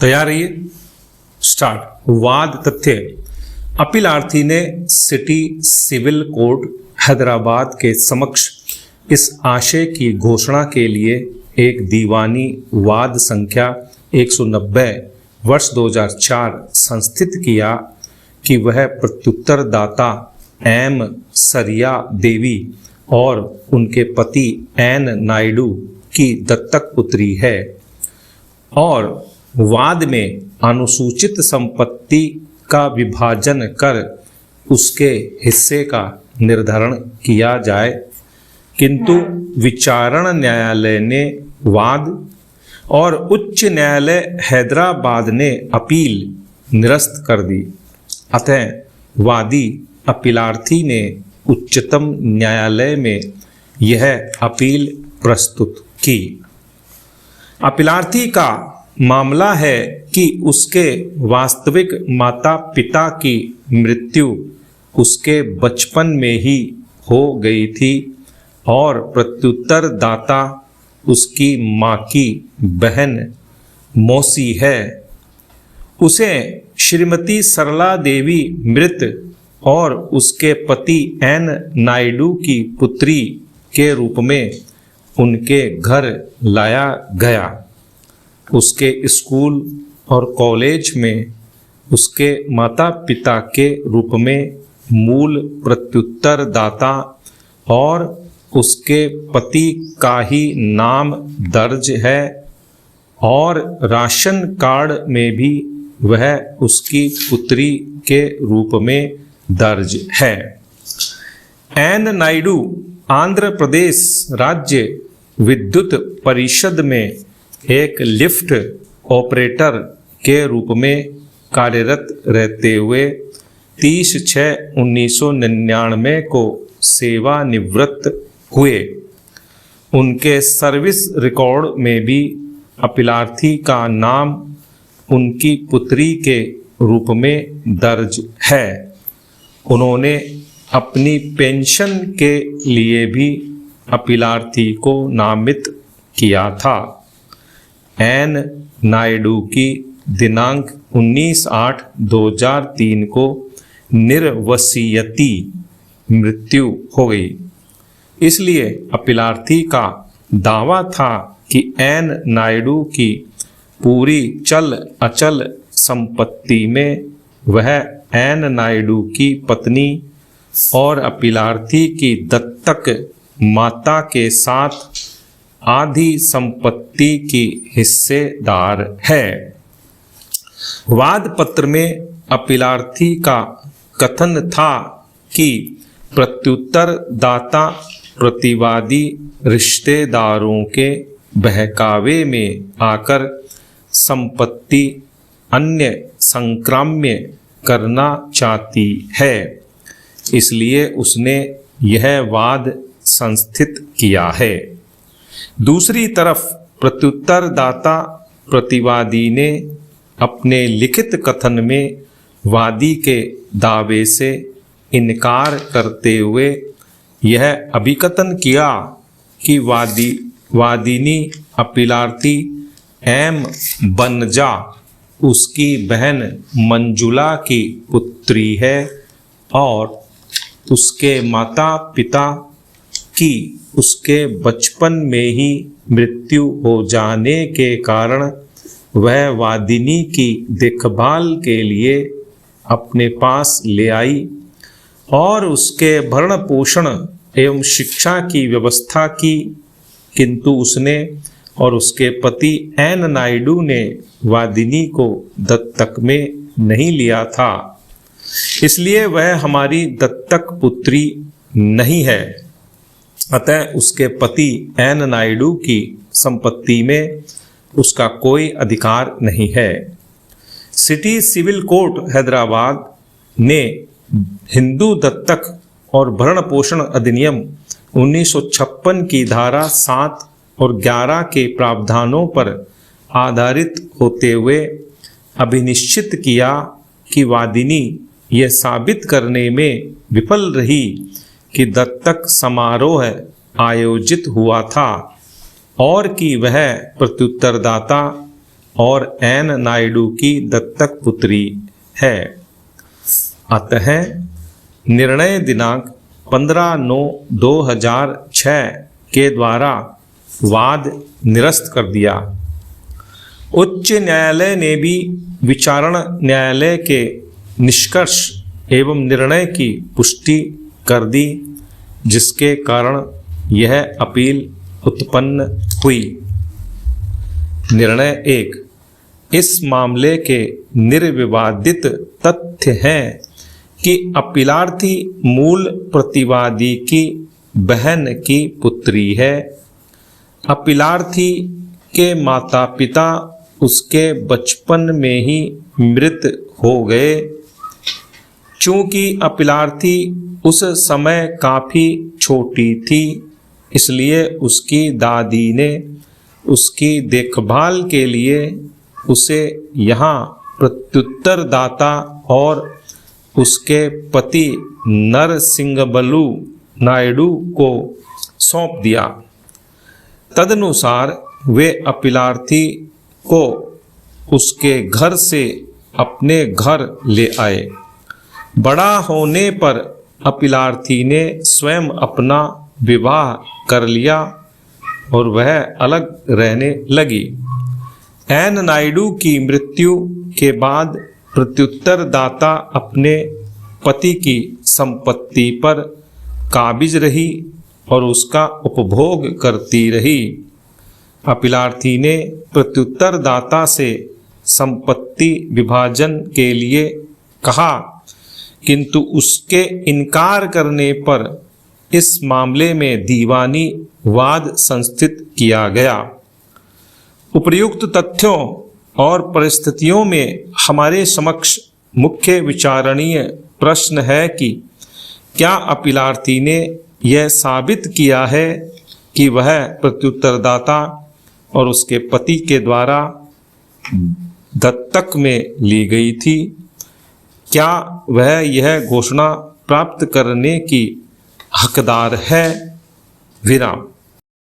तैयार रहिए। स्टार्ट। वाद तथ्य। अपीलार्थी ने सिटी सिविल कोर्ट हैदराबाद के समक्ष इस आशय की घोषणा के लिए एक दीवानी वाद संख्या 190 वर्ष 2004 संस्थित किया कि वह प्रत्युत्तरदाता एम सरिया देवी और उनके पति एन नायडू की दत्तक पुत्री है और वाद में अनुसूचित संपत्ति का विभाजन कर उसके हिस्से का निर्धारण किया जाए, किंतु विचारण न्यायालय ने वाद और उच्च न्यायालय हैदराबाद ने अपील निरस्त कर दी। अतः वादी अपीलार्थी ने उच्चतम न्यायालय में यह अपील प्रस्तुत की। अपीलार्थी का मामला है कि उसके वास्तविक माता पिता की मृत्यु उसके बचपन में ही हो गई थी और प्रत्युत्तरदाता उसकी माँ की बहन मौसी है। उसे श्रीमती सरला देवी मृत और उसके पति एन नायडू की पुत्री के रूप में उनके घर लाया गया। उसके स्कूल और कॉलेज में उसके माता पिता के रूप में मूल प्रत्युत्तरदाता और उसके पति का ही नाम दर्ज है और राशन कार्ड में भी वह उसकी पुत्री के रूप में दर्ज है। एन नायडू आंध्र प्रदेश राज्य विद्युत परिषद में एक लिफ्ट ऑपरेटर के रूप में कार्यरत रहते हुए 30/6/1999 को सेवानिवृत्त हुए। उनके सर्विस रिकॉर्ड में भी अपीलार्थी का नाम उनकी पुत्री के रूप में दर्ज है। उन्होंने अपनी पेंशन के लिए भी अपीलार्थी को नामित किया था। एन नायडू की दिनांक 19/8/2003 को निर्वसीयती मृत्यु हो गई। इसलिए अपीलार्थी का दावा था कि एन नायडू की पूरी चल अचल संपत्ति में वह एन नायडू की पत्नी और अपीलार्थी की दत्तक माता के साथ आधी संपत्ति की हिस्सेदार है। वाद पत्र में अपीलार्थी का कथन था कि प्रत्युत्तरदाता प्रतिवादी रिश्तेदारों के बहकावे में आकर संपत्ति अन्य संक्राम्य करना चाहती है, इसलिए उसने यह वाद संस्थित किया है। दूसरी तरफ प्रत्युत्तरदाता प्रतिवादी ने अपने लिखित कथन में वादी के दावे से इनकार करते हुए यह अभिकथन किया कि वादिनी अपीलार्थी एम बनजा उसकी बहन मंजुला की पुत्री है और उसके माता पिता की उसके बचपन में ही मृत्यु हो जाने के कारण वह वादिनी की देखभाल के लिए अपने पास ले आई और उसके भरण पोषण एवं शिक्षा की व्यवस्था की, किंतु उसने और उसके पति एन नायडू ने वादिनी को दत्तक में नहीं लिया था, इसलिए वह हमारी दत्तक पुत्री नहीं है। अतः उसके पति एन नायडू की संपत्ति में उसका कोई अधिकार नहीं है। सिटी सिविल कोर्ट हैदराबाद ने हिंदू दत्तक और भरण पोषण अधिनियम 1956 की धारा 7 और 11 के प्रावधानों पर आधारित होते हुए अभिनिश्चित किया कि वादिनी यह साबित करने में विफल रही कि दत्तक समारोह आयोजित हुआ था और कि वह प्रत्युत्तरदाता और एन नायडू की दत्तक पुत्री है। अतः निर्णय दिनांक 15/9/2006 के द्वारा वाद निरस्त कर दिया। उच्च न्यायालय ने भी विचारण न्यायालय के निष्कर्ष एवं निर्णय की पुष्टि कर दी, जिसके कारण यह अपील उत्पन्न हुई। निर्णय 1। इस मामले के निर्विवादित तथ्य हैं कि अपीलार्थी मूल प्रतिवादी की बहन की पुत्री है। अपीलार्थी के माता पिता उसके बचपन में ही मृत हो गए। चूंकि अपीलार्थी उस समय काफ़ी छोटी थी, इसलिए उसकी दादी ने उसकी देखभाल के लिए उसे यहाँ प्रत्युत्तरदाता और उसके पति नरसिंगबलु नायडू को सौंप दिया। तदनुसार वे अपीलार्थी को उसके घर से अपने घर ले आए। बड़ा होने पर अपीलार्थी ने स्वयं अपना विवाह कर लिया और वह अलग रहने लगी। एन नायडू की मृत्यु के बाद प्रत्युत्तरदाता अपने पति की संपत्ति पर काबिज रही और उसका उपभोग करती रही। अपीलार्थी ने प्रत्युत्तरदाता से संपत्ति विभाजन के लिए कहा, किंतु उसके इनकार करने पर इस मामले में दीवानी वाद संस्थित किया गया। उपर्युक्त तथ्यों और परिस्थितियों में हमारे समक्ष मुख्य विचारणीय प्रश्न है कि क्या अपीलार्थी ने यह साबित किया है कि वह प्रत्युत्तरदाता और उसके पति के द्वारा दत्तक में ली गई थी? क्या वह यह घोषणा प्राप्त करने की हकदार है? विराम।